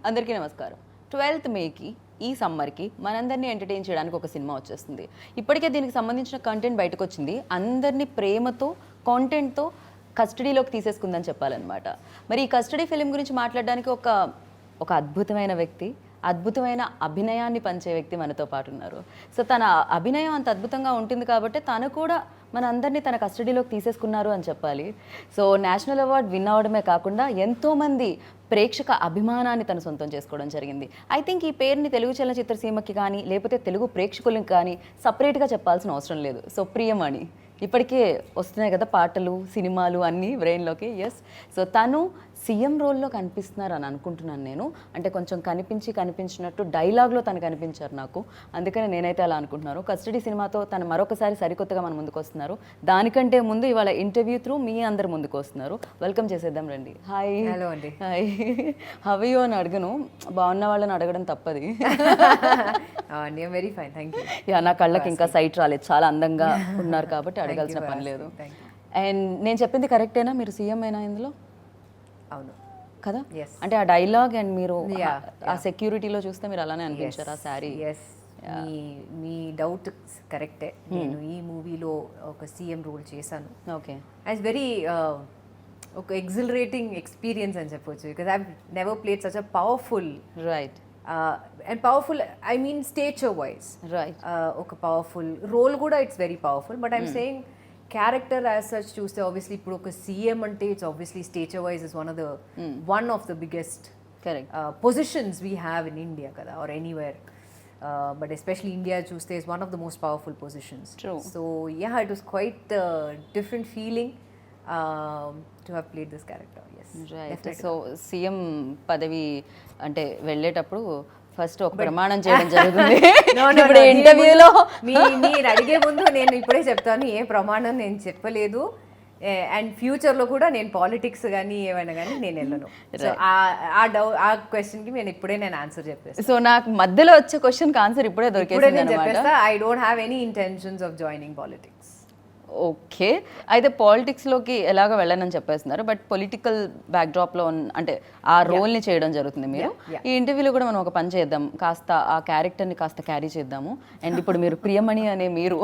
అందరికీ నమస్కారం. 12th మేకి ఈ సమ్మర్కి మనందరినీ ఎంటర్టైన్ చేయడానికి ఒక సినిమా వచ్చేస్తుంది. ఇప్పటికే దీనికి సంబంధించిన కంటెంట్ బయటకు వచ్చింది. అందరినీ ప్రేమతో కాంటెంట్తో కస్టడీలోకి తీసేసుకుందని చెప్పాలన్నమాట. మరి ఈ కస్టడీ ఫిలిం గురించి మాట్లాడడానికి ఒక అద్భుతమైన వ్యక్తి, అద్భుతమైన అభినయాన్ని పంచే వ్యక్తి మనతో పాటు ఉన్నారు. సో తన అభినయం అంత అద్భుతంగా ఉంటుంది కాబట్టి తను కూడా మన అందరినీ తన కస్టడీలోకి తీసేసుకున్నారు అని చెప్పాలి. సో నేషనల్ అవార్డ్ విన్ అవ్వడమే కాకుండా ఎంతోమంది ప్రేక్షక అభిమానాన్ని తను సొంతం చేసుకోవడం జరిగింది. ఐ థింక్ ఈ పేరుని తెలుగు చలనచిత్ర సీమకి కానీ లేకపోతే తెలుగు ప్రేక్షకులకి కానీ సపరేట్గా చెప్పాల్సిన అవసరం లేదు. సో ప్రియమణి ఇప్పటికే వస్తున్నాయి కదా పాటలు, సినిమాలు అన్నీ బ్రెయిన్లోకి. ఎస్, సో తను సీఎం రోల్లో కనిపిస్తున్నారు అని అనుకుంటున్నాను నేను. అంటే కొంచెం కనిపించినట్టు డైలాగ్లో తను కనిపించారు నాకు, అందుకని నేనైతే అలా అనుకుంటున్నాను. కస్టడీ సినిమాతో తను మరొకసారి సరికొత్తగా మన ముందుకు వస్తున్నారు. దానికంటే ముందు ఇవాళ ఇంటర్వ్యూ త్రూ మీ అందరు ముందుకు వస్తున్నారు. వెల్కమ్ చేసేద్దాం రండి. హాయ్. హలో అండి. హాయ్. హవియో అని అడగను, బాగున్న వాళ్ళని అడగడం తప్పది. Very fine, thank you. Yeah, నా కళ్ళకి ఇంకా సైట్ రాలేదు, చాలా అందంగా ఉన్నారు కాబట్టి అడగాల్సిన పని లేదు. అండ్ నేను చెప్పింది కరెక్టేనా? మీరు సీఎం అయినా ఇందులో? అవును కదా. అంటే ఆ డైలాగ్ అండ్ మీరు ఆ సెక్యూరిటీలో చూస్తే మీరు అలానే అనిపించారు ఆ శారీ. మీ డౌట్ కరెక్టే. నేను ఈ మూవీలో ఒక సీఎం రోల్ చేశాను. ఓకే. ఇట్స్ వెరీ ఒక ఎగ్జిలరేటింగ్ ఎక్స్పీరియన్స్ అని చెప్పొచ్చు, because I never played such a powerful, right, and powerful I mean stature wise, right, ఒక పవర్ఫుల్ రోల్ కూడా it's very powerful. But I'm saying character as such చూస్తే obviously ఇప్పుడు ఒక సీఎం అంటే it's obviously stature wise is one of the biggest positions we have in India కదా, or anywhere. But especially India చూస్తే is one of the most powerful positions. True. So yeah, it was quite a different feeling to have played this character. Yes, right. Definitely. So CM పదవి అంటే వెళ్ళేటప్పుడు first ఒక ప్రమాణం చేయడం జరుగుతుంది. ఇప్పుడు ఇంటర్వ్యూలో మీరు అడిగే ముందు నేను ఇప్పుడే చెప్తాను, ఏ ప్రమాణం నేను చెప్పలేదు. అండ్ ఫ్యూచర్లో కూడా నేను పాలిటిక్స్ కానీ ఏమైనా కానీ నేను వెళ్ళను. సో ఆ క్వశ్చన్కి నేను ఆన్సర్ చెప్పేస్తాను. సో నాకు మధ్యలో వచ్చే క్వశ్చన్కి ఆన్సర్ ఇప్పుడే దొరికేసింది అన్నమాట. I don't have any intentions of joining politics. Okay, అయితే పాలిటిక్స్లోకి ఎలాగ వెళ్ళనని చెప్పేస్తున్నారు, బట్ పొలిటికల్ బ్యాక్డ్రాప్లో అంటే ఆ రోల్ని చేయడం జరుగుతుంది మీరు. ఈ ఇంటర్వ్యూలో కూడా మనం ఒక పని చేద్దాం, కాస్త ఆ క్యారెక్టర్ని కాస్త క్యారీ చేద్దాము. అండ్ ఇప్పుడు మీరు ప్రియమణి అనే మీరు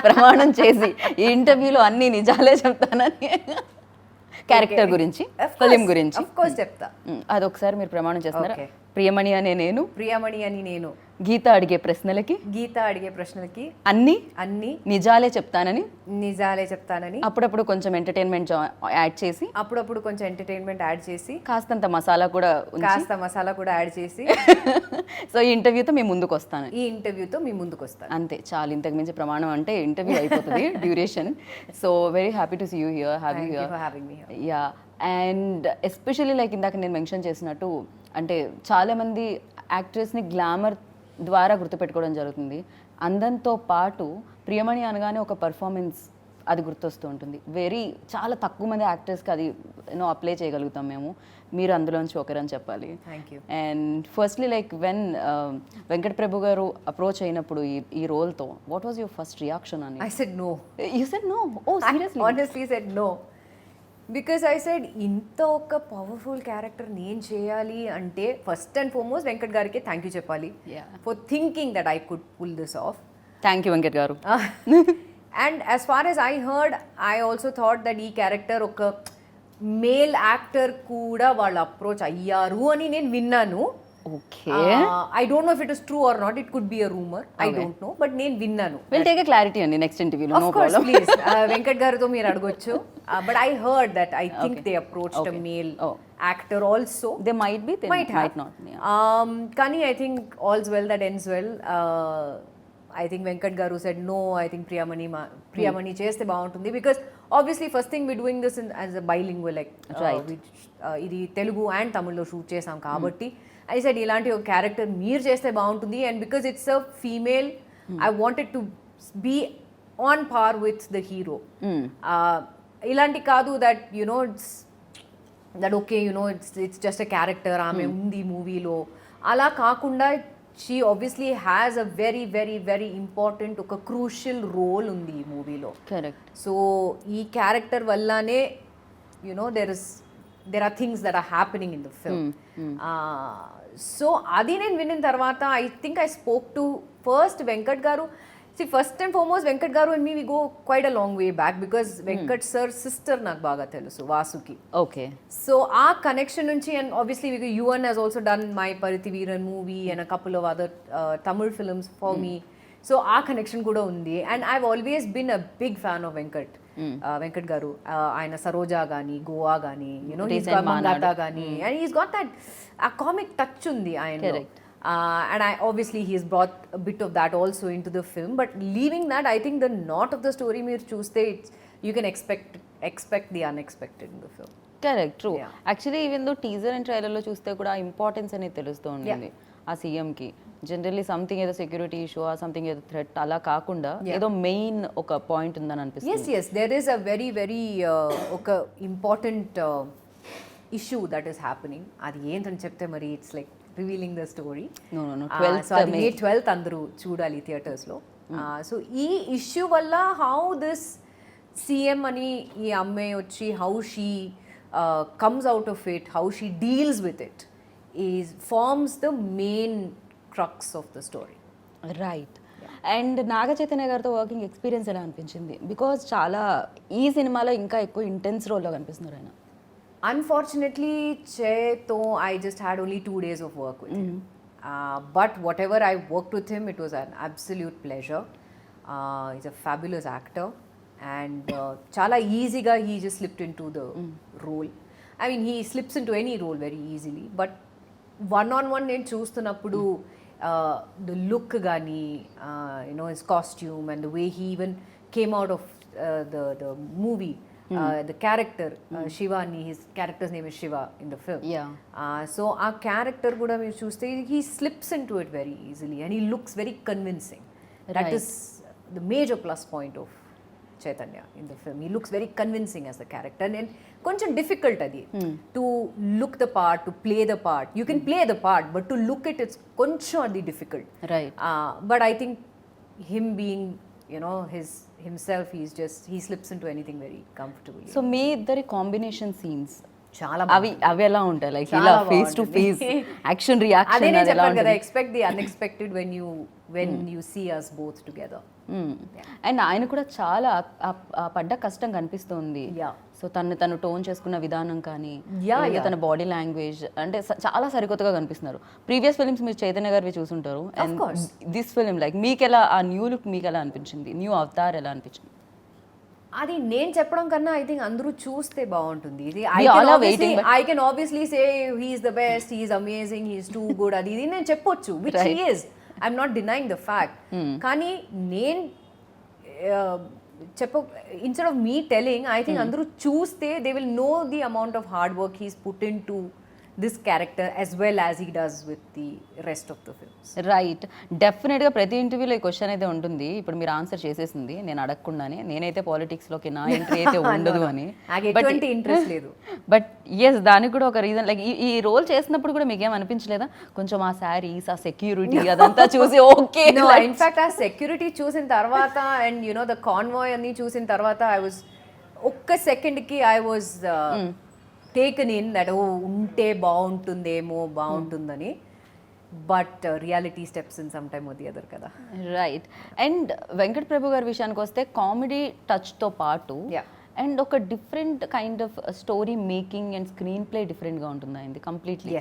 ప్రమాణం చేసి ఈ ఇంటర్వ్యూలో అన్ని నిజాలే చెప్తానని, క్యారెక్టర్ గురించి, ఫిలిం గురించి చెప్తా. అదొకసారి మీరు ప్రమాణం చేస్తున్నారా? ప్రియమణి అనే నేను, ప్రియమణి అని నేను, గీత అడిగే ప్రశ్నలకి అన్ని నిజాలే చెప్తానని, అప్పుడప్పుడు కొంచెం ఎంటర్టైన్మెంట్ యాడ్ చేసి, కాస్తంత మసాలా కూడా యాడ్ చేసి సో ఈ ఇంటర్వ్యూతో మీ ముందుకు వస్తాను. అంతే, చాలు. ఇంతకు మించి ప్రమాణం అంటే ఇంటర్వ్యూ అయిపోతుంది duration. So very happy to see you here, having me here. Yeah. And especially like ఇందాక నేను మెన్షన్ చేసినట్టు, అంటే చాలామంది యాక్ట్రెస్ని గ్లామర్ ద్వారా గుర్తుపెట్టుకోవడం జరుగుతుంది. అందంతో పాటు ప్రియమణి అనగానే ఒక పర్ఫార్మెన్స్ అది గుర్తొస్తూ ఉంటుంది. చాలా తక్కువ మంది యాక్టర్స్కి అది అప్లై చేయగలుగుతాం మేము. మీరు అందులోంచి ఒకరని చెప్పాలి. And firstly like Venkat Prabhu గారు అప్రోచ్ అయినప్పుడు ఈ రోల్తో, what was your first reaction అని? I said no. You said no? Oh, seriously? I honestly said no. Because I said ఇంత ఒక పవర్ఫుల్ క్యారెక్టర్ నేను చేయాలి అంటే ఫస్ట్ అండ్ ఫార్మోస్ట్ వెంకట్ గారికి థ్యాంక్ యూ చెప్పాలి for thinking that I could pull this off. Thank you Venkat గారు. And as far as I heard, I also thought that ఈ character ఒక మేల్ యాక్టర్ కూడా వాళ్ళు అప్రోచ్ అయ్యారు అని నేను విన్నాను. Okay. I don't know if it is true or not. It could be a rumor. I don't know. But నేను విన్నాను. We'll take a clarity on the next interview. No problem. Of course, please. Venkat garuto మీరు అడగొచ్చు. But I heard that I think they approached a male actor also. They might be. They might not. Kani, I think all's well that ends well. I think Venkat garu said no. I think Priyamani చేస్తే బాగుంటుంది, because obviously first thing we're doing this as a bilingual, like ఇది Telugu and తమిళ్లో shoot చేసాం కాబట్టి I said ఇలాంటి ఒక character మీరు చేస్తే బాగుంటుంది. And because it's a female, I wanted to be on par with the hero. ఇలాంటి కాదు that you know it's that okay you know it's just a character, ఆమె ఉంది మూవీలో, అలా కాకుండా she obviously has a very very very important, ఒక crucial role ఉంది ఈ మూవీలో. కరెక్ట్. సో ఈ క్యారెక్టర్ వల్లనే you know there is there are things that are happening in the film. So adi నేను విన్న తర్వాత I think I spoke to first Venkat garu. See, first and foremost, Venkat garu and me, we go quite a long way back because Venkat sir's sister నాకు బాగా తెలుసు, Vasuki. Okay. So our connection nunchi, and obviously Yuvan has also done my Pariti Veeran movie and a couple of other Tamil films for me. So our connection kuda undi, and I've always been a big fan of Venkat garu. Aina Saroja gani, Goa gani, you know, he's got Mangata gani, and he's got that a comic touch undi ayinlo. And obviously he's brought a bit of that also into the film, but leaving that, I think the knot of the story meer chuste, you can expect the unexpected in the film. Correct, true. Actually even though teaser and ట్రైలర్లో చూస్తే కూడా importance అనేది తెలుస్తూ ఉంటుంది ఆ సీఎంకి. Generally something ఏదో security issue, something ఏదో threat అలా కాకుండా ఏదో మెయిన్ ఒక పాయింట్ ఉందని అనిపిస్తుంది. Yes, there is a very ఒక important issue that is happening. అది ఏంటని చెప్తే మరి it's like revealing the story. So అది May 12th అందరూ చూడాలి థియేటర్స్లో. సో ఈ ఇష్యూ వల్ల హౌ దిస్ సీఎం అని ఈ అమ్మాయి వచ్చి how she comes out of it, how she deals with it, forms the main crux of the story. Right. And Naga Chaitanya గారితో వర్కింగ్ ఎక్స్పీరియన్స్ ఎలా అనిపించింది? బికాజ్ చాలా ఈ సినిమాలో ఇంకా ఎక్కువ ఇంటెన్స్ రోల్లో కనిపిస్తున్నారు ఆయన. Unfortunately, Cheto, I just had only 2 days of work with him. But whatever I worked with him, it was an absolute pleasure. He's a fabulous actor. And chala easyga he just slipped into the role. I mean, he slips into any role very easily, but one-on-one నేను చూస్తున్నప్పుడు the look gani, you know, his costume and the way he even came out of the movie, the character Shivani, his character's name is Shiva in the film. So our character kuda meer chuste, he slips into it very easily and he looks very convincing. That is the major plus point of Chaitanya in the film. He looks very convincing as the character, and koncham difficult adi to look the part, to play the part. You can play the part, but to look it, it's koncham adi difficult. Right. But I think him being, you know, himself, he slips into anything very comfortably. So మీ ఇద్దరి combination scenes చాలా అవి ఎలా ఉంటాయి? Like ఇలా face to face action reaction. అదే నేను చెప్పాను కదా, expect the unexpected when you see us both together. And ఆయన కూడా చాలా పడ్డ కష్టం కనిపిస్తుంది. సో తను టోన్ చేసుకున్న విధానం కానీ తన బాడీ లాంగ్వేజ్ అంటే చాలా సరికొత్తగా కనిపిస్తున్నారు. ప్రీవియస్ ఫిల్మ్స్ మీరు చైతన్య గారివి చూసుంటారు, అండ్ దిస్ ఫిల్మ్ లైక్ మీకు ఎలా ఆ న్యూ లుక్ మీకు ఎలా అనిపించింది? న్యూ అవతార్ ఎలా అనిపించింది? అది నేను చెప్పడం కన్నా ఐ థింక్ అందరూ చూస్తే బాగుంటుంది. ఇది I can obviously say he's the best, he's amazing, he's too good, అది ఇది నేను చెప్పొచ్చు, which he is. I'm not denying the fact. కానీ నేను instead of me telling, I think అందరూ చూస్తే they will know the amount of hard work he's put into this character as well as he does with the rest of the films. Right. డెఫినెట్గా ప్రతి ఇంటర్వ్యూలో ఈ question అయితే ఉంటుంది. ఇప్పుడు మీరు ఆన్సర్ చేసేసింది నేను అడగకుండానే. నేనైతే పాలిటిక్స్లోకి నా ఎంట్రీ అయితే ఉండదు అని, ఎటువంటి ఇంట్రెస్ట్ లేదు. బట్ ఎస్, దానికి కూడా ఒక రీజన్. లైక్ ఈ రోల్ చేసినప్పుడు కూడా మీకేం అనిపించలేదా కొంచెం ఆ శారీస్, ఆ సెక్యూరిటీ అదంతా చూసి ఓకే? ఇన్ఫాక్ట్ ఆ సెక్యూరిటీ చూసిన తర్వాత అండ్ యునో ద కాన్వాయ్ అన్ని చూసిన తర్వాత ఐ వాజ్ ఒక్క సెకండ్కి I was taken in that ఉంటే బాగుంటుందని. But reality steps in some time the other కదా. రైట్. అండ్ వెంకట్ ప్రభు గారి విషయానికి వస్తే కామెడీ టచ్తో పాటు అండ్ ఒక different kind of story making and screenplay డిఫరెంట్గా ఉంటుంది అయింది completely.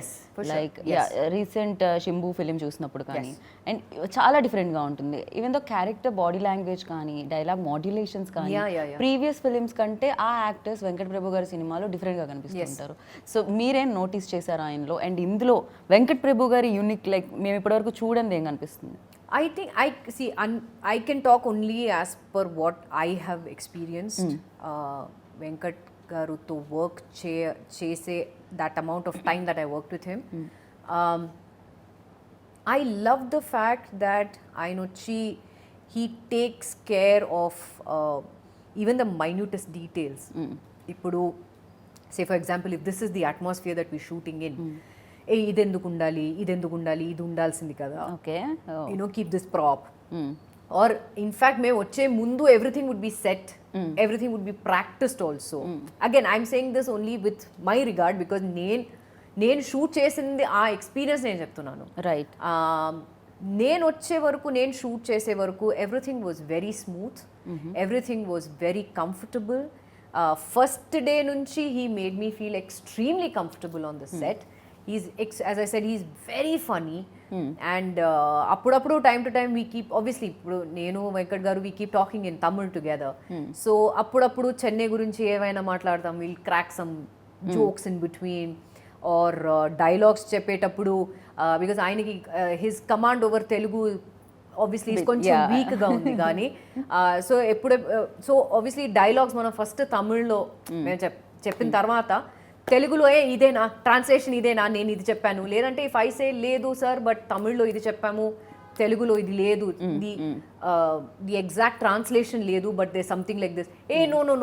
Like recent Simbu film చూసినప్పుడు కానీ అండ్ చాలా డిఫరెంట్గా ఉంటుంది. Even though character body language కానీ డైలాగ్ మాడ్యులేషన్స్ కానీ ప్రీవియస్ ఫిలిమ్స్ కంటే ఆ యాక్టర్స్ వెంకట్ ప్రభు గారి సినిమాలో డిఫరెంట్గా కనిపిస్తుంటారు. సో మీరేం నోటీస్ చేశారు ఆయనలో? అండ్ ఇందులో వెంకట్ ప్రభు గారి యూనిక్ లైక్ మేము ఇప్పటివరకు చూడండి ఏం కనిపిస్తుంది? I think I can talk only as per what I have experienced. Venkat garu to work chase that amount of time that I worked with him. I love the fact that I know he takes care of even the minutest details. Ippudu say for example, if this is the atmosphere that we're shooting in, ఇది ఎందుకు ఉండాలి, ఇది ఉండాల్సింది కదా, okay, you know keep this prop. Or in fact మేము వచ్చే ముందు everything would be set everything would be practiced also. Again, I'm saying this only with my regard because నేను షూట్ చేసింది ఆ ఎక్స్పీరియన్స్ నేను చెప్తున్నాను. రైట్. నేను వచ్చే వరకు, నేను షూట్ చేసే వరకు everything was very smooth, everything was very comfortable. First day నుంచి he made me feel extremely comfortable on the set. As I said, he's very funny. And అప్పుడప్పుడు time to time we keep, obviously ఇప్పుడు నేను వెంకట్ గారు we keep talking in Tamil together. So అప్పుడప్పుడు చెన్నై గురించి ఏమైనా మాట్లాడతాం, we'll crack some jokes in between. Or dialogues చెప్పేటప్పుడు because ఆయనకి his command over Telugu obviously is కొంచెం వీక్గా ఉంది కానీ సో obviously dialogues మనం ఫస్ట్ తమిళ్లో మేము చెప్పిన తర్వాత తెలుగులో ఇదేనా ట్రాన్స్లేషన్, ఇదేనా నేను ఇది చెప్పాను, లేదంటే ఇఫ్ ఐ సే లేదు సార్ బట్ తమిళ్లో ఇది చెప్పాము, తెలుగులో ఇది లేదు, ది ఎగ్జాక్ట్ ట్రాన్స్లేషన్ లేదు, but they something like this,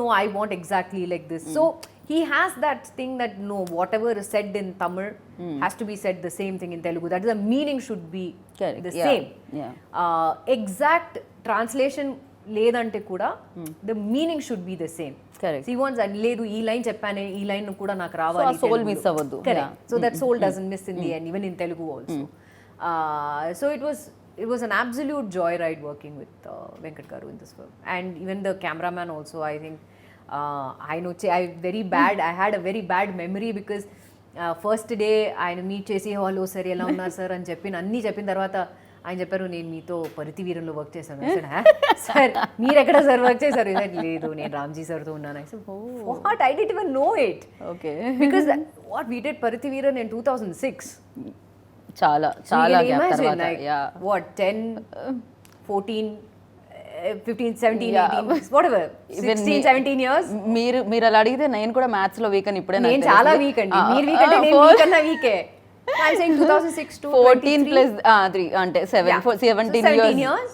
no I want exactly like this. So he has that thing that no, whatever is said in Tamil has to be said the same thing in Telugu. That is, the meaning should be the same. Exact translation ledante kuda the meaning should be the same. Correct. See, once ledu ee line cheppane, ee line kuda నాకు రావాలి, so soul miss avadu. Correct. So that soul doesn't miss in the end, even in Telugu also. So it was an absolute joyride working with Venkat garu in this film, and even the cameraman also. I think I know I had a very bad memory because first day ఆయన meet చేసి hello sir ఎలా ఉన్నారు sir అని అన్నీ చెప్పిన తర్వాత ఆయన చెప్పారు, నేను మీతో పరితి వీరంలో వర్క్ చేశాను సార్. మీరు ఎక్కడ సార్ వర్క్ చేశారు? లేదు, నేను రామ్జీ సార్తో ఉన్నాను. What, I did even know it. Okay. Because what we did Paruthi Veeran in 2006. చాలా గ్యాప్ తర్వాత. What, 10, 14, 15, 17, 18, whatever, 16, 17 years. మీరు అలా అడిగితే నేను కూడా మ్యాథ్స్ లో వీక్ అని ఇప్పుడే నేను చాలా వీక్ అండి. మీరు వీక్ అంటే నేను వీక్ అన్నా వీకే. I'm saying 2006 to 14 plus 3 అంటే 17 years.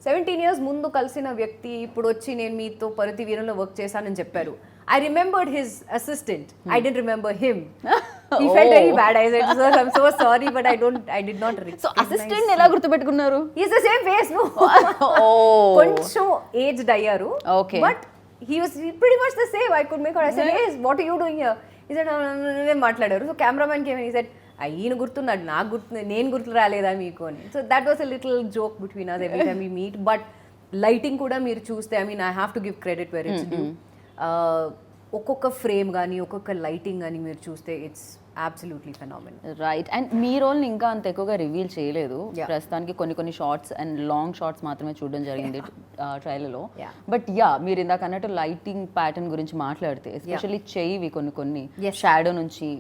17 years ముందు కలిసిన వ్యక్తి ఇప్పుడు వచ్చి నేను మీతో పరితి వీరంలో వర్క్ చేశానని చెప్పారు. I remembered his assistant. I didn't remember him. He felt very bad. I said, sir, I'm so sorry, but I did not recognize. So assistant ఎలా గుర్తుపెట్టుకున్నారు? He's the same face, no? కొంచెం aged అయ్యారు. Okay. But he was pretty much the same. I could make out. I said, hey, what are you doing here? He said, నేను మాట్లాడారు. So cameraman came and he said, ఈయన గుర్తున్నాడు, నాకు గుర్తు, నేను గుర్తు రాలేదా మీకు అని. So that was a little joke between us every time we meet. But lighting కూడా మీరు చూస్తే, I mean I have to give credit where it's due. ఒక్కొక్క ఫ్రేమ్ కానీ ఒక్కొక్క లైటింగ్ కానీ మీరు చూస్తే it's absolutely phenomenal. Right. And మీ రోల్ని ఇంకా అంత ఎక్కువగా రివీల్ చేయలేదు ప్రస్తుతానికి, కొన్ని షార్ట్స్ అండ్ లాంగ్ షార్ట్స్ మాత్రమే చూడడం జరిగింది ట్రైలర్లో. బట్ మీరు ఇందాక అన్నట్టు లైటింగ్ ప్యాటర్న్ గురించి మాట్లాడితే ఎస్పెషల్లీ చెయ్యి కొన్ని షాడో నుంచి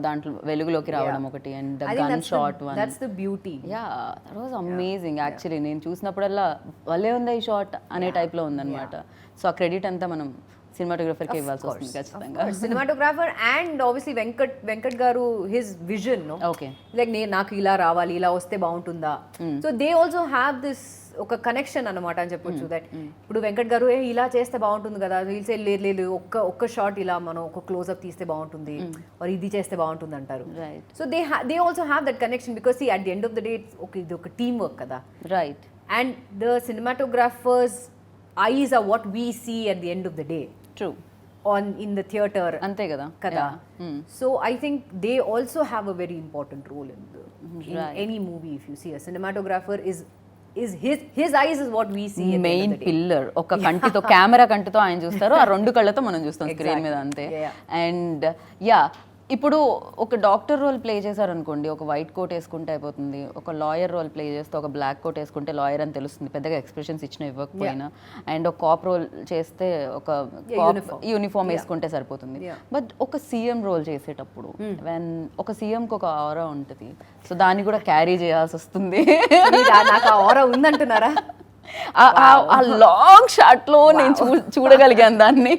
దాంట్లో వెలుగులోకి రావడం ఒకటి, and gun shot one, that's the beauty. That was amazing actually. నేను చూసినప్పుడల్లా భలే ఉంది ఈ షాట్ అనే టైప్లో ఉందన్నమాట. సో ఆ క్రెడిట్ అంతా మనం సినిమాటోగ్రఫర్కి ఇవ్వాల్సి వస్తుంది ఖచ్చితంగా. సినిమాటోగ్రాఫర్ అండ్ ఆబ్వియస్లీ వెంకట్ గారు హిస్ విజన్, ఓకే, లైక్ నాకు ఇలా రావాలి, ఇలా వస్తే బాగుంటుందా. So they also have this ఒక కనెక్షన్ అనమాట అని చెప్పొచ్చు. దట్ ఇప్పుడు వెంకట్ గారు ఇలా చేస్తే బాగుంటుంది కదా, వీల్సే లేదు ఒక్క షాట్ ఇలా మనం ఒక క్లోజ్అప్ తీస్తే బాగుంటుంది, మరి ఇది చేస్తే బాగుంటుంది అంటారు. So they also have that connection because at the end of the day ఇది ఒక టీమ్ వర్క్ కదా. Right. And the cinematographers eyes are what we see at the end of the day. True. In the theater. Ante kada. So I think they also have a very important role in any movie. If you see a cinematographer is his eyes is what we see. Main pillar. Oka kantito camera kantito ఆయన చూస్తారు, ఆ రెండు కళ్ళతో మనం చూస్తాం screen మీద అంతే. And ఇప్పుడు ఒక డాక్టర్ రోల్ ప్లే చేశారనుకోండి, ఒక వైట్ కోట్ వేసుకుంటే అయిపోతుంది. ఒక లాయర్ రోల్ ప్లే చేస్తే ఒక బ్లాక్ కోట్ వేసుకుంటే లాయర్ అని తెలుస్తుంది, పెద్దగా ఎక్స్ప్రెషన్స్ ఇచ్చిన ఇవ్వకపోయినా. అండ్ ఒక కాప్ రోల్ చేస్తే ఒక యూనిఫామ్ వేసుకుంటే సరిపోతుంది. బట్ ఒక సీఎం రోల్ చేసేటప్పుడు ఒక సీఎంకి ఒక ఆరా ఉంటుంది, సో దాన్ని కూడా క్యారీ చేయాల్సి వస్తుంది. నాకు ఆ ఆరా ఉందంటున్నారా? ఆ లాంగ్ షాట్ లో నేను చూడగలిగాను దాన్ని.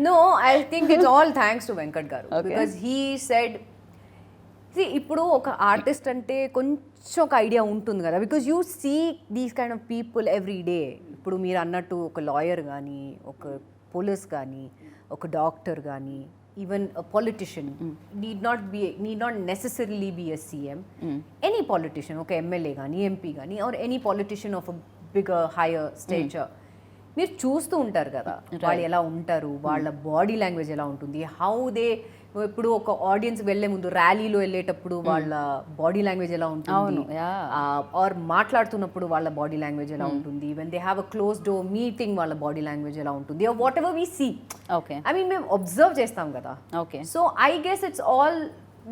No, I think it's all thanks to Venkat garu because he said, ఇప్పుడు ఒక ఆర్టిస్ట్ అంటే కొంచెం ఒక ఐడియా ఉంటుంది కదా, because you see these kind of people every day. ఇప్పుడు మీరు అన్నట్టు ఒక లాయర్ కానీ, ఒక పోలీస్ కానీ, ఒక డాక్టర్ కానీ, even a politician need not necessarily be a CM. Any politician, ఒక ఎమ్మెల్యే కానీ, ఎంపీ కానీ, or any politician of a bigger, higher stature, మీరు చూస్తూ ఉంటారు కదా వాళ్ళు ఎలా ఉంటారు, వాళ్ళ బాడీ లాంగ్వేజ్ ఎలా ఉంటుంది, హౌ దే ఇప్పుడు ఒక ఆడియన్స్ వెళ్లే ముందు ర్యాలీలో వెళ్ళేటప్పుడు వాళ్ళ బాడీ లాంగ్వేజ్ ఎలా ఉంటుంది, ఆర్ మాట్లాడుతున్నప్పుడు వాళ్ళ బాడీ లాంగ్వేజ్ ఎలా ఉంటుంది, when they have a close door meeting వాళ్ళ బాడీ లాంగ్వేజ్ ఎలా ఉంటుంది, or whatever we see. I mean మేము అబ్జర్వ్ చేస్తాం కదా. So I guess it's all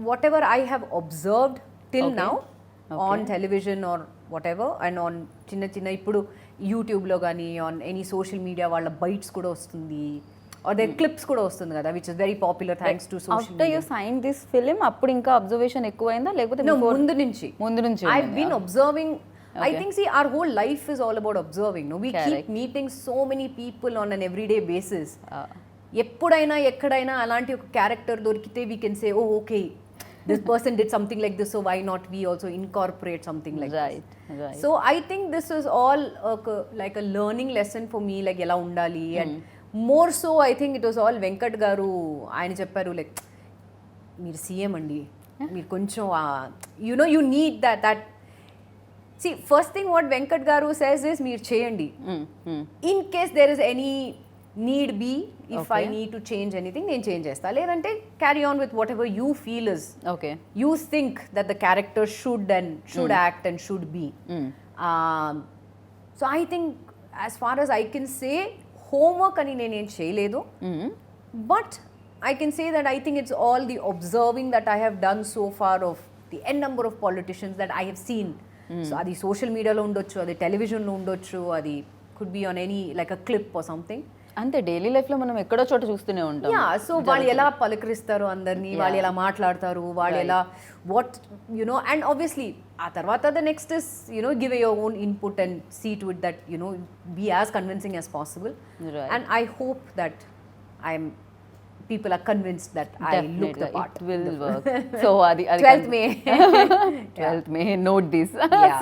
whatever I have observed till now on television or whatever, and on చిన్న చిన్న ఇప్పుడు యూట్యూబ్లో కానీ ఆన్ ఎనీ సోషల్ మీడియా వాళ్ళ bytes కూడా వస్తుంది, ఆర్ దేర్ క్లిప్స్ కూడా వస్తుంది కదా, which is very popular thanks to social media. After you sign this film అప్పుడు ఇంకా అబ్జర్వేషన్ ఎక్కువైందా లేకపోతే ముందు నుంచి I have been observing. I think see our whole life is all about observing, no, we keep meeting so many people on an everyday basis. ఎప్పుడైనా ఎక్కడైనా అలాంటి ఒక క్యారెక్టర్ దొరికితే we can say oh okay this person did something like this, so why not we also incorporate something like right. So I think this is all like a learning lesson for me, like ఎలా ఉండాలి. And more so I think it was all Venkat గారు ఆయన చెప్పారు like మీరు CM అండి, మీరు కొంచెం you need that see first thing what Venkat గారు says is మీరు చేయండి, in case there is any need be, if I need to change anything నేను చేంజ్ చేస్తా, లేదంటే carry on with whatever you feel is you think that the character should act and should be. So I think as far as I can say homework అని నేనేం చేయలేదు, but I can say that I think it's all the observing that I have done so far of the n number of politicians that I have seen. So అది social మీడియాలో ఉండొచ్చు, అది టెలివిజన్లో ఉండొచ్చు, అది could be on any like a clip or something. అంతే daily life లో మనం ఎక్కడో చోట చూస్తూనే ఉంటాం. సో వాళ్ళు ఎలా పలకరిస్తారు అందరినీ, వాళ్ళు ఎలా మాట్లాడతారు, వాళ్ళు ఎలా వాట్ అండ్ ఆబ్వియస్లీ ఆ తర్వాత the next is give your own input and see to it that be as convincing as possible. And I hope that I'm people are convinced that Definitely, I look the part. It will work. So adi 12th May 12th May note this.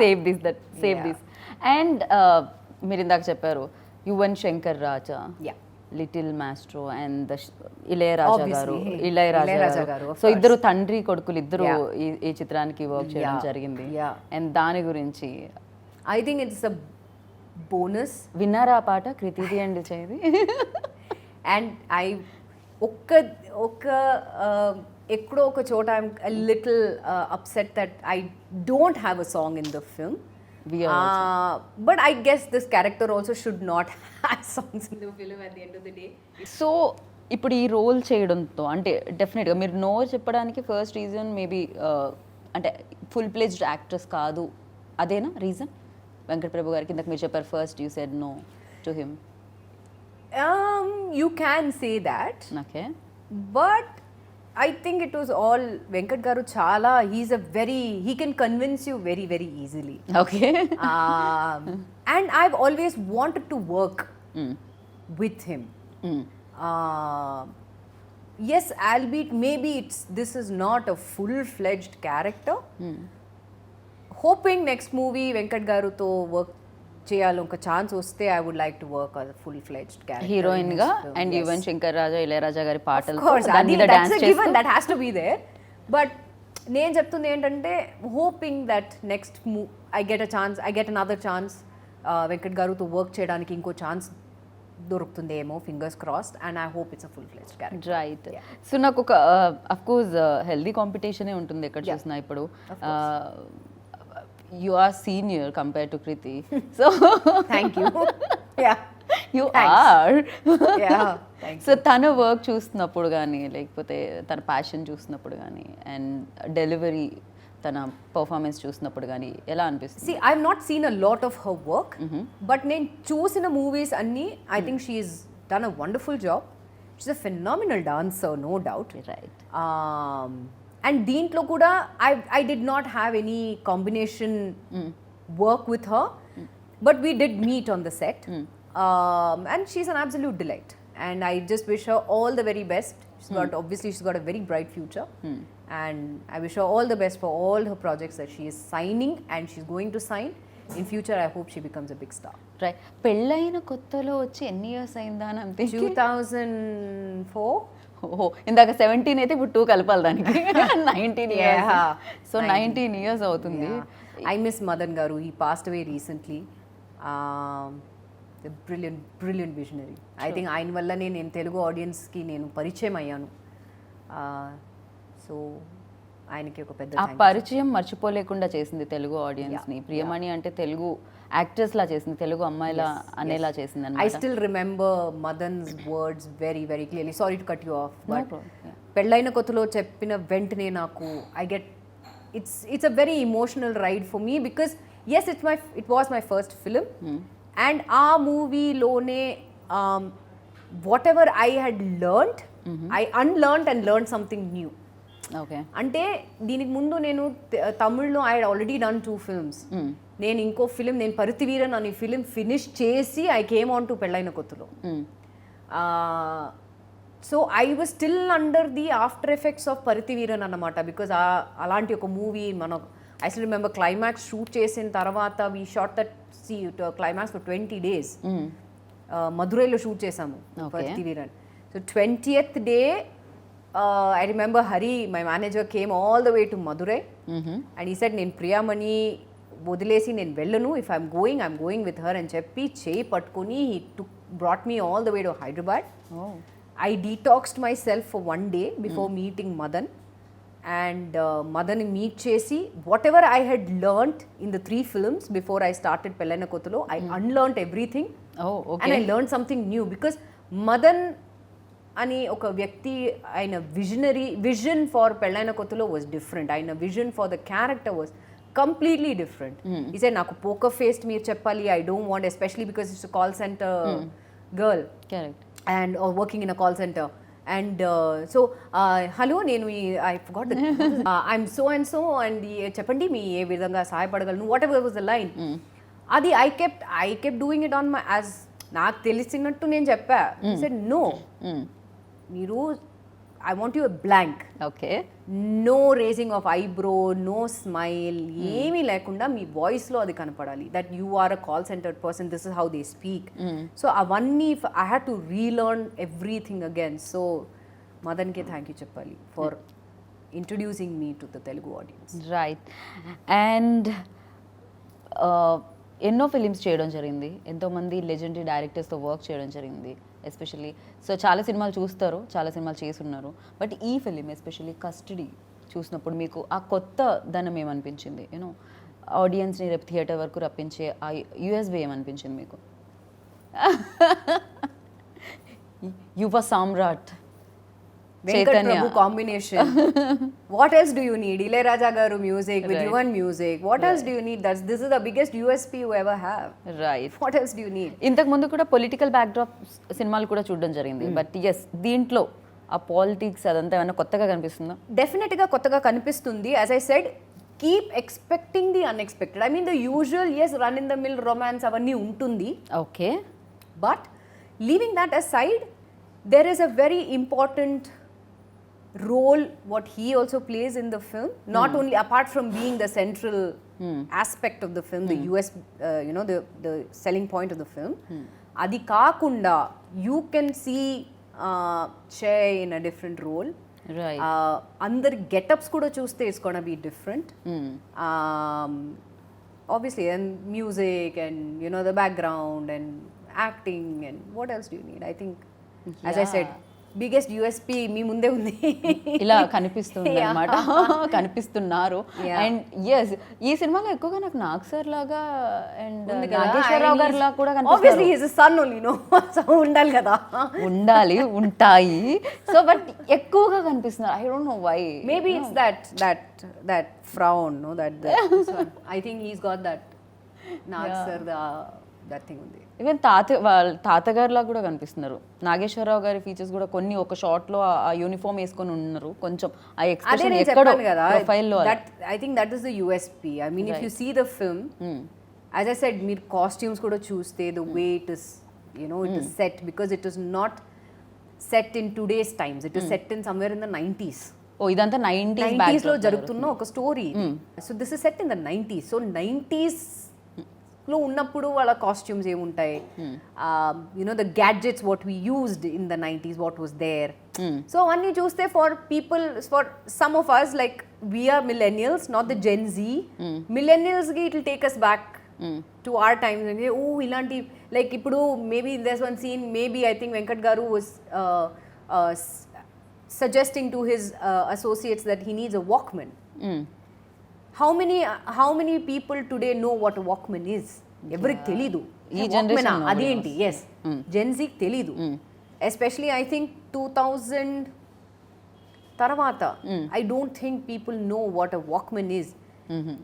Save this. And మీరు ఇందాక చెప్పారు Yuvan Shankar Raja, little maestro and the Ilaiyaraaja గారు. So ఇద్దరు తండ్రి కొడుకులు ఇద్దరు ఈ చిత్రానికి వర్క్ చేయడం జరిగింది. అండ్ దాని గురించి I think it's a bonus. విన్నారా ఆ పాట కృతిది అండ్ చేది? And I ఒక్క ఎక్కడో ఒక చోట I'm little upset that I don't have a song in the film, but I guess this character also should not have songs in the film at the end of the day. So ఇప్పుడు ఈ role చేయడంతో అంటే డెఫినెట్గా మీరు no చెప్పడానికి first reason maybe అంటే full ప్లేజ్డ్ actress కాదు అదేనా రీజన్? వెంకట్ ప్రభు గారికి ఇందాక మీరు చెప్పారు first you said no to him. You can say that. Okay. But I think it was all Venkat garu chala, he can convince you very very easily. Okay. And I've always wanted to work with him. Yes, albeit maybe this is not a full-fledged character. Hoping next movie Venkat garu to work చేయాలి, ఒక chance వస్తే I would like to work as full fledged character heroine గా. And Yuvan Shankar Raja Ilaiyaraaja గారి పాటలు that has to be there. But నేను చెప్తుంది ఏంటంటే hoping that next I get a chance, I get another chance Venkat గారుతో వర్క్ చేయడానికి ఇంకో ఛాన్స్ దొరుకుతుందేమో, fingers crossed. And I hope it's a full fledged character. Right. So నాకు ఒక of course healthy కాంపిటీషనే ఉంటుంది ఎక్కడ చూసినా ఇప్పుడు. You are senior compared to Kriti, so thank you. Yeah, you are. Yeah, thank you. So tana work చూస్తున్నప్పుడు కానీ లేకపోతే తన ప్యాషన్ చూస్తున్నప్పుడు కానీ అండ్ డెలివరీ తన పర్ఫార్మెన్స్ చూసినప్పుడు కానీ ఎలా అనిపిస్తుంది? See, I've not seen a lot of her work, but నేను చూసిన మూవీస్ అన్ని I think she has done a wonderful job. She's a phenomenal dancer, no doubt. Right. And దీంట్లో కూడా I did not have any combination work with her, but we did meet on the set. And she's an absolute delight, and I just wish her all the very best. She's got a very bright future, and I wish her all the best for all her projects that she is signing and she's going to sign. In future I hope she becomes a big star. Right. పెళ్ళైన కొత్తలో వచ్చి ఎన్ని years అయిందా అని అంతే? 2004. ఓహో, ఇందాక 17 అయితే ఇప్పుడు 2 కలపాలి దానికి. 19 years. సో 19 years అవుతుంది. I miss Madan garu. He passed away recently. Brilliant visionary. I think ఆయన వల్లనే నేను తెలుగు ఆడియన్స్కి నేను పరిచయం అయ్యాను. సో ఆయనకి ఒక పెద్ద ఆ పరిచయం మర్చిపోలేకుండా చేసింది తెలుగు ఆడియన్స్ ని. ప్రియమణి అంటే తెలుగు యాక్ట్రెస్ లా చేసింది, తెలుగు అమ్మాయిలా అనేలా చేసింది I అన్నమాట. still remember Madan's words very, very clearly. Sorry to cut you off, but పెళ్ళైన కొత్తలో చెప్పిన వెంటనే నాకు it's a very emotional ride for me because yes, it was my first film, and ఆ మూవీలోనే whatever I had learned, I unlearned and learned something new. Okay. అంటే దీనికి ముందు నేను తమిళ్లో I had already done 2 films. నేను ఇంకో film, నేను పరుతివీరన్ అనే ఫిలిం ఫినిష్ చేసి I came on to Pellaina Kothalo. So I was still under the after effects of Paruthiveeran అన్నమాట. బికాజ్ అలాంటి ఒక movie I still remember climax shoot చేసిన తర్వాత we shot that climax for 20 days. మధురైలో షూట్ చేసాము Paruthiveeran. So 20th day I remember Hari, my manager, came all the way to Madurai, and he said, నేను ప్రియామణి వదిలేసి నేను వెళ్ళను, if I'm going with her అని చెప్పి చేయి పట్టుకొని he brought me all the way to Hyderabad. I detoxed myself for 1 day before meeting Madan, and Madan meet చేసి whatever I had learnt in the 3 films before I started Pellaina Kothalo, I unlearnt everything. And I learned something new because Madan అని ఒక వ్యక్తి, ఆయన vision for Pellaina Kothalo was different. ఆయన vision for the character was completely different. Is నాకు poker faced మీరు చెప్పాలి, I don't want, especially because it's call centre girl and working in a call centre. And so hello నేను I forgot I'm so and so and చెప్పండి మీ ఏ విధంగా సహాయపడగలను, whatever was the line. అది I kept doing it on my as నాకు తెలిసినట్టు నేను చెప్పా. సెడ్ నో, మీరు I want you blank, okay, no raising of eyebrow, no smile, ఏమీ లేకుండా మీ వాయిస్లో అది కనపడాలి, that you are a call centre person, this is how they speak. So అవన్నీ I had to relearn everything again. So మదన్కే thank you చెప్పాలి for introducing me to the Telugu audience. Right. And ఎన్నో ఫిలిమ్స్ చేయడం జరిగింది, ఎంతోమంది legendary డైరెక్టర్స్తో work చేయడం జరిగింది especially. So చాలా సినిమాలు చూస్తారు, చాలా సినిమాలు చేసున్నారు. బట్ ఈ ఫిలిం ఎస్పెషల్లీ కస్టడీ చూసినప్పుడు మీకు ఆ కొత్త ధనం ఏమనిపించింది? యూనో ఆడియన్స్ని రేపు థియేటర్ వరకు రప్పించే ఆ యూఎస్బీ ఏమనిపించింది మీకు? యువ సామ్రాట్ Venkat Prabhu combination. What else do you need? Ilayaraja garu music with Yuvan music. What else do you need? This is the biggest USP you ever have. Right. What else do you need? ఇంతకు ముందు కూడా political backdrop సినిమాలు కూడా చూడడం జరిగింది. But yes, దీంట్లో ఆ politics అదంతా ఏమైనా కొత్తగా కనిపిస్తుందా? డెఫినెట్గా కొత్తగా కనిపిస్తుంది. As I said, keep expecting the unexpected. I mean the usual as run in the mill romance అవన్నీ ఉంటుంది. Okay. But leaving that aside, there is a very important role what he also plays in the film, not only apart from being the central aspect of the film, the US the selling point of the film, adi kaakunda you can see Che in a different role. Right. Andar get-ups kuda chuste it's gonna be different. Obviously, and music and the background and acting and what else do you need? I think, as I said, biggest USP మీ ముందే ఉంది. ఇలా కనిపిస్తుంది అనమాట, కనిపిస్తున్నారు. And yes, ఈ సినిమాలో ఎక్కువగా నాకు నాగ్ సార్ లాగా అండ్ నాగేశ్వరరావు గారి లాగా కూడా ఉండాలి కదా, ఉంటాయి. సో బట్ ఎక్కువగా కనిపిస్తున్నారు. I don't know why. Maybe it's that frown, no that I think he's got that Nag sir that thing ఉంది. ఈవెన్ తాతగారిలా కూడా కనిపిస్తున్నారు. నాగేశ్వరరావు గారి ఫీచర్స్ కూడా కొన్ని ఒక షాట్ లో ఆ యూనిఫామ్ వేసుకొని ఉన్నారు. కొంచెం ఆ ఎక్స్ప్రెషన్ ఎక్కడో ప్రొఫైల్ లో. I think that is the USP. I mean if you see the film, as I said, మీరు కాస్ట్యూమ్స్ కూడా చూస్తే the way it is it is set, because it is not set in today's times, it is set in somewhere in the 90s. ఓ, ఇదంతా 90s లో జరుగుతున్న ఒక story. So this is set in the 90s. సో 90s లో ఉన్నప్పుడు వాళ్ళ costumes ఏముంటాయి, the gadgets what we used in the 90s, what was there. So అవన్నీ చూస్తే for people, for some of us like we're millennials, not the Gen Z millennials కి it will take us back to our times అంటే ఓ ఇలాంటి like ఇప్పుడు maybe in this one scene maybe I think Venkat గారు was suggesting to his associates that he needs a Walkman. How many people today know what a Walkman is? Everything తెలియదు. ఈ generation అదేంటి yes జెన్జీకి తెలీదు. Especially I think 2000 తర్వాత I don't think people know what a Walkman is.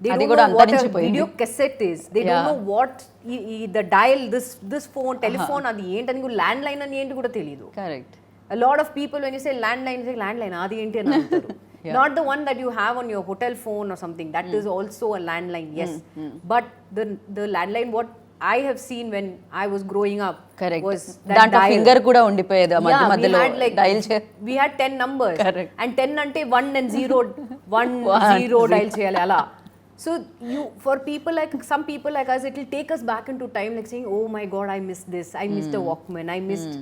They don't know what a video cassette is. They don't know what the dial this phone telephone అది ఏంటని కూడా land line అని ఏంటి కూడా తెలీదు. Correct. A lot of people when you say landline adi enti ani antaru. Not the one that you have on your hotel phone or something, that is also a landline, yes. But the landline what I have seen when I was growing up was that దాంట్లో finger కూడా ఉండిపోయేది మధ్య మధ్యలో dial we had 10 numbers. Correct. And 10 అంటే 1 and 0 1 0 dial చేయాలి అలా. So for people like some people like us, it will take us back into time, like saying, oh my god, I missed this, I missed a Walkman, I missed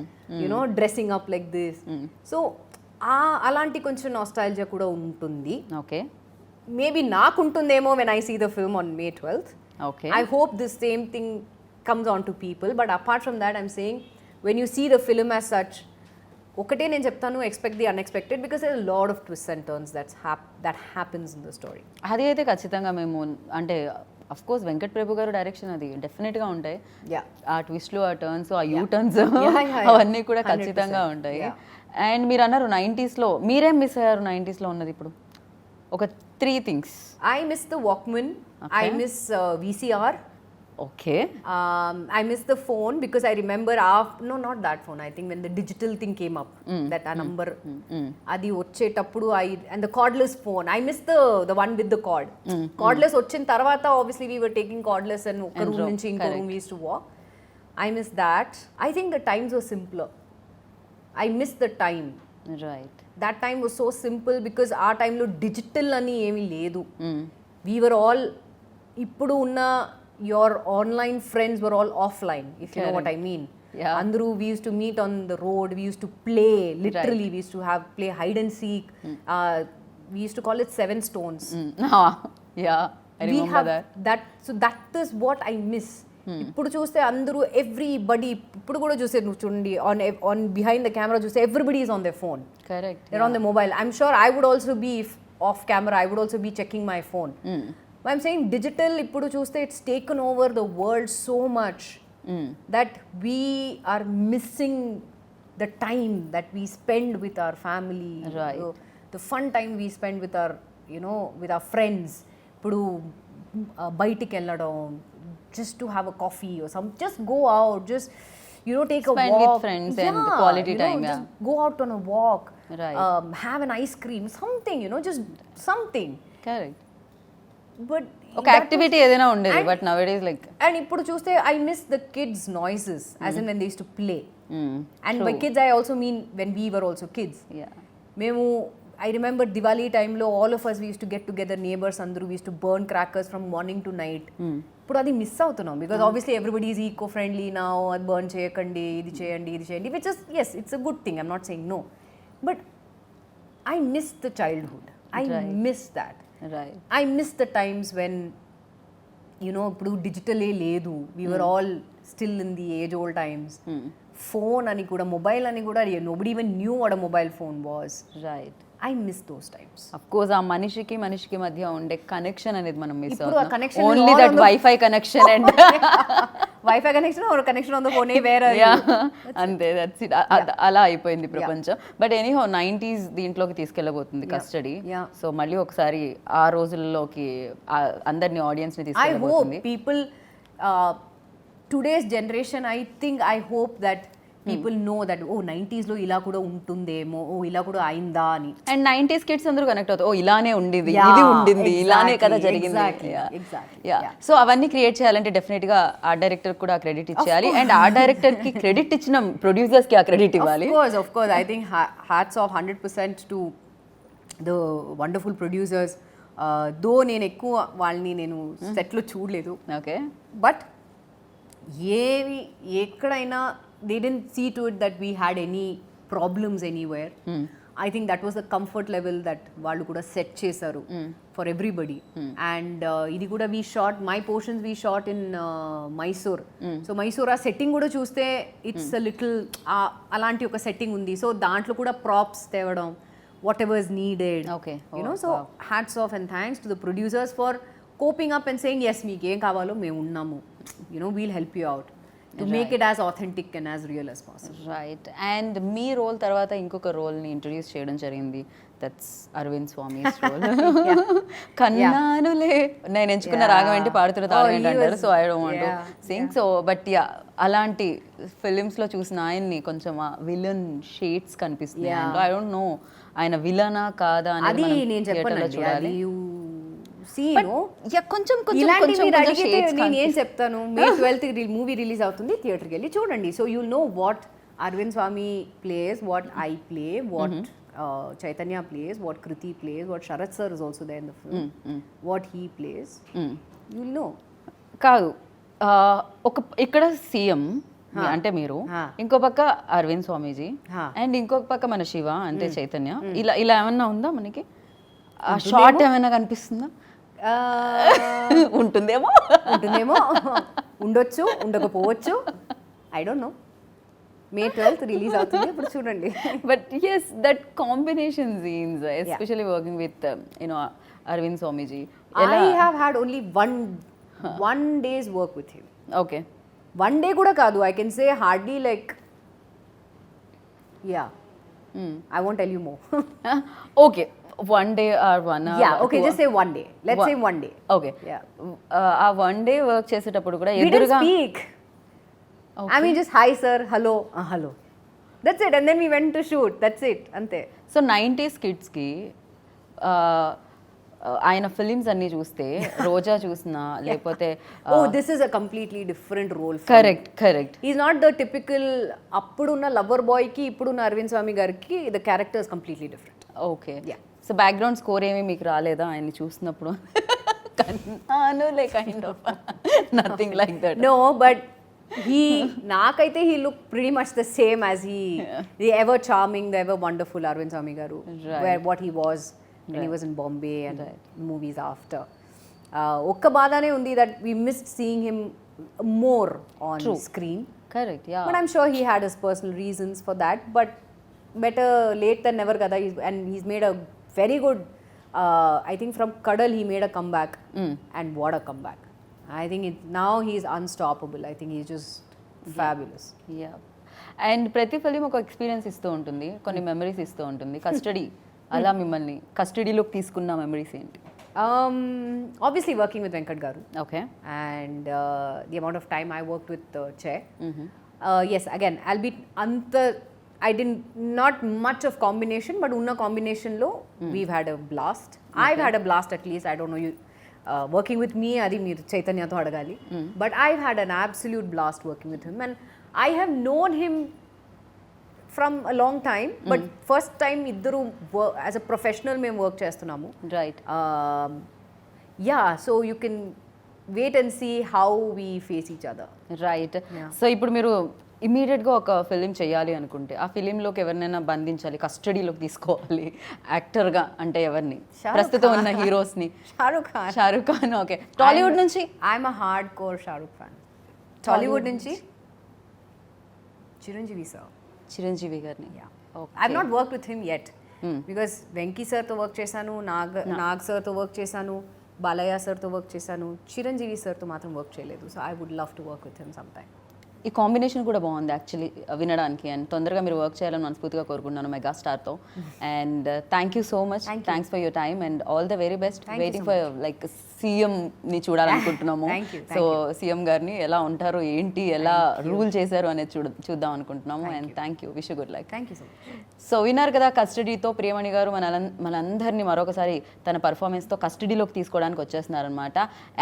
dressing up like this. So అలాంటి కొంచెం nostalgia కూడా ఉంటుంది. Okay, maybe నాకు ఉంటుందేమో when I see the film on May 12th. Okay, I hope this same thing comes on to people, but apart from that I'm saying when you see the film as such, ఒకటే నేను చెప్తాను, expect the unexpected because there are lot of twist and turns that happens in the story. అది అయితే ఖచ్చితంగా మేము అంటే of course Venkat Prabhu గారు direction అది డెఫినెట్గా ఉంటాయి. ఆ ట్విస్ట్లు, ఆ టర్న్స్, ఆ యూ టర్న్స్ అవన్నీ కూడా ఖచ్చితంగా ఉంటాయి. అండ్ మీరు అన్నారు 90s మీరేం మిస్ అయ్యారు 90s ఉన్నది ఇప్పుడు? ఒక 3 things. I miss the workman, I miss VCR. Okay. I miss the phone because I remember not that phone. I think when the digital thing came up, that number, adi వచ్చేటప్పుడు and the cordless phone. I miss the one with the cord. Cordless వచ్చిన తర్వాత obviously we were taking cordless and ఒక room నుంచి ఇంకో room we used to walk. I miss that. I think the times were simpler. I miss the time. Right. That time was so simple because ఆ time లో digital అని ఏమీ లేదు. We were all ఇప్పుడు ఉన్న your online friends were all offline, if you know what I mean. Yeah. Andru, we used to meet on the road, we used to play, literally. Right. We used to play hide and seek. We used to call it 7 stones. Yeah, I remember that. So that is what I miss. ఇప్పుడు చూస్తే అందరూ everybody ఇప్పుడు కూడా చూసే నువ్వు చూడండి on behind the camera చూస్తే everybody is on their phone. Correct. They're on their mobile. I'm sure I would also be off camera, I would also be checking my phone. I'm saying digital ippudu chuste it's taken over the world so much that we are missing the time that we spend with our family. Right. The fun time we spend with our with our friends. Ippudu bayitiki elladam just to have a coffee or some, just go out, just take spend a walk with friends and quality time. Just go out on a walk. Right. Have an ice cream, something, just something. Correct. But ఒక activity ఏదైనా ఉండేది, but now it is like. And ఇప్పుడు చూస్తే I miss the kids noises as in when they use to play. And by kids I also mean when we were also kids. మేము I remember Diwali టైంలో all of us we use to get together, neighbours అందరూ we use to burn crackers from morning to night. ఇప్పుడు అది miss అవుతున్నాం because obviously everybody is eco friendly now. అది burn చేయకండి, ఇది చేయండి, which is as it's a good thing, I'm not saying no, but I miss the childhood. I miss that. Right. I miss the times when ఇప్పుడు డిజిటలే లేదు. We were all still in the age old times. Phone అని కూడా, mobile అని కూడా, nobody even knew what a mobile phone was. Right. I miss those times. Of course, ఆ మనిషికి మధ్య ఉండే కనెక్షన్ అనేది మనం మిస్ ఇప్పుడు ఆ connection only that wifi connection and wifi connection or connection on the phone వేరే. అంతే, దట్స్ ఇట్. అలా అయిపోయింది ప్రపంచం. బట్ ఎనీహో 90s దీంట్లోకి తీసుకెళ్ళబోతుంది కస్టడీ. సో మళ్ళీ ఒకసారి ఆ రోజుల్లోకి అందరినీ ఆడియన్స్ ని తీసుకెళ్ళబోతుంది. I hope people today's generation, I hope that people know that 90s లో ఇలా కూడా ఉంటుందేమో, ఇలా కూడా అయిందా అని. అండ్ 90s కిడ్స్ అందరూ కనెక్ట్ అవుతారు, ఇలానే ఉండేది, ఇది ఉండింది, ఇలానే కదా జరిగింది. సో అవన్నీ క్రియేట్ చేయాలంటే డెఫినెట్ గా ఆ డైరెక్టర్ కూడా క్రెడిట్ ఇచ్చేయాలి, అండ్ ఆ డైరెక్టర్ కి క్రెడిట్ ఇచ్చిన ప్రొడ్యూసర్స్ కి ఆ క్రెడిట్ ఇవ్వాలి. Of course, I think hats off 100% to the wonderful producers. దో నేను ఎక్కువ వాళ్ళని నేను సెట్లో చూడలేదు, ఓకే, బట్ ఎక్కడైనా they didn't see to it that we had any problems anywhere. I think that was the comfort level that వాళ్ళు కూడా set చేశారు ఫర్ ఎవ్రీబడి అండ్ ఇది కూడా we shot my portions we shot in Mysore so Mysore ఆ setting కూడా చూస్తే it's little అలాంటి ఒక సెట్టింగ్ ఉంది సో దాంట్లో కూడా ప్రాప్స్ తేవడం whatever is needed so hats off and thanks to the producers for coping up and saying yes మీకు ఏం కావాలో మేము ఉన్నాము we'll help you out to make it as authentic and as real as possible. Right. And మీ role తర్వాత ఇంకొక రోల్ని introduce చేయడం జరిగింది, దట్స్ అరవింద్ స్వామిస్ రోల్. కన్నానులే నేను ఎంచుకున్న రాగం ఏంటి పాడుతున్న తాళం ఏంటి అంటారు, so I don't want to sing. So but yeah అలాంటి ఫిలిమ్స్లో చూసిన ఆయన్ని కొంచెం విలన్ షేడ్స్ కనిపిస్తుంది. ఐ డోంట్ నో ఆయన విలనా కాదా అనేది నేను చెప్పాను చూడాలి. కొంచెం నేను ఏం చెప్తాను, May 12th మూవీ రిలీజ్ అవుతుంది, థియేటర్కి వెళ్ళి చూడండి. So you know what Arvind Swami plays, what I play, what Chaitanya plays, what Kriti plays, what Sharat sir is also there in the film, what he plays, you'll know. కాదు ఒక ఇక్కడ CM అంటే మీరు, ఇంకో పక్క అరవింద్ స్వామీజీ, అండ్ ఇంకొక పక్క మన శివ అంటే చైతన్య, ఇలా ఇలా ఏమన్నా ఉందా మనకి? షార్ట్ ఏమైనా కనిపిస్తుందా? ఉంటుందేమో ఉండొచ్చు, ఉండకపోవచ్చు, I don't know. May 12th release అవుతుంది, ఇప్పుడు చూడండి. But yes that combination scenes especially working with Arvind Swamiji. I have had only one day's work with him. Okay. One day కూడా కాదు, I can say hardly like I won't tell you more. Okay. One day or 1 hour? Yeah, okay, just say one day. Let's say one day. Okay. Yeah. ఆ one day work చేసేటప్పుడు కూడా we didn't speak. Okay. I mean just hi sir, hello, hello. That's it, and then we went to shoot. That's it. Ante. So 90s kids కి ఆయన films అన్ని చూస్తే రోజా చూసినా లేకపోతే this is a completely different role. Correct. He's not the typical అప్పుడున్న lover boy కి ఇప్పుడున్న అరవింద్ స్వామి గారికి the character is completely different. Okay. Yeah. So background score ఏమి మీకు రాలేదా ఆయన్ని చూసినప్పుడు? Kind of nothing like that. No, but నాకైతే he look pretty much the same as the ever charming, the ever wonderful Arvind Swamy గారు, what he was when he was in Bombay and movies after. ఒక్క బాధనే ఉంది that we missed seeing him more on screen. Correct, yeah. But I'm sure he had his personal reasons for that, but better late than never kada. And he's made a very good I think from Kadal he made a comeback, and what a comeback. I think now he's unstoppable. I think he's just fabulous. Yeah. And ప్రతి film ఒక experience ఇస్తూ ఉంటుంది, కొన్ని memories ఇస్తూ ఉంటుంది. Custody అలా మిమ్మల్ని కస్టడీలోకి తీసుకున్న మెమరీస్ ఏంటి? Obviously working with Venkat garu. Okay. And the amount of time I worked with Che. Yes, again albeit I didn't not much of combination, but unna combination lo we've had a blast. Okay. I've had a blast at least. I don't know you working with me adi meer Chaitanya tho adagali, but I've had an absolute blast working with him, and I have known him from a long time, but first time iddaru as a professional మేము work చేస్తున్నాము. Right. So you can wait and see how we face each other. Right. So ఇప్పుడు మీరు ఇమీడియట్గా ఒక film చేయాలి అనుకుంటే ఆ ఫిలింలోకి ఎవరినైనా బంధించాలి, కస్టడీలోకి తీసుకోవాలి యాక్టర్గా అంటే ఎవరిని? ప్రస్తుతం ఉన్న హీరోస్ని. షారుఖ్ ఖాన్. ఓకే. టాలీవుడ్ నుంచి? I'm a hard core Shahrukh fan. Tollywood నుంచి చిరంజీవి గారిని. I have not work with him yet, because Venky సార్తో వర్క్ చేశాను, నాగ్ సార్తో వర్క్ చేశాను, బాలయ్య సార్తో వర్క్ చేశాను, చిరంజీవి సార్తో మాత్రం వర్క్ చేయలేదు. So I would love to work with him some time. ఈ కాంబినేషన్ కూడా బాగుంది యాక్చువల్లీ వినడానికి, అండ్ తొందరగా మీరు వర్క్ చేయాలని మనస్ఫూర్తిగా కోరుకుంటున్నాను మెగాస్టార్తో. And thank you so much, thanks for your time and all the very best. Waiting for like సీఎంని చూడాలనుకుంటున్నాము. సో సీఎం గారిని ఎలా ఉంటారు ఏంటి, ఎలా రూల్ చేశారు అనేది చూద్దాం అనుకుంటున్నాము. And thank you, wish good luck. Thank you so much. So విన్నారు కదా, కస్టడీతో ప్రియమణి గారు మనందరినీ మరొకసారి తన పర్ఫార్మెన్స్తో కస్టడీలోకి తీసుకోవడానికి వచ్చేస్తున్నారనమాట.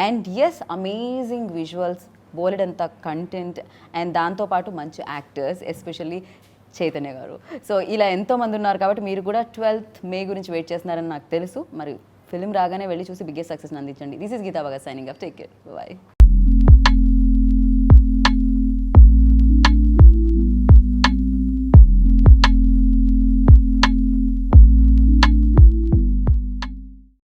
అండ్ ఎస్, అమేజింగ్ విజువల్స్, బోలెడంత కంటెంట్, అండ్ దాంతోపాటు మంచి యాక్టర్స్, ఎస్పెషల్లీ చైతన్య గారు. సో ఇలా ఎంతోమంది ఉన్నారు కాబట్టి మీరు కూడా 12th May గురించి వెయిట్ చేస్తున్నారని నాకు తెలుసు. మరి ఫిలిం రాగానే వెళ్ళి చూసి బిగ్గెస్ట్ సక్సెస్ని అందించండి. This is Geetha Bhagat signing off. Take care, by.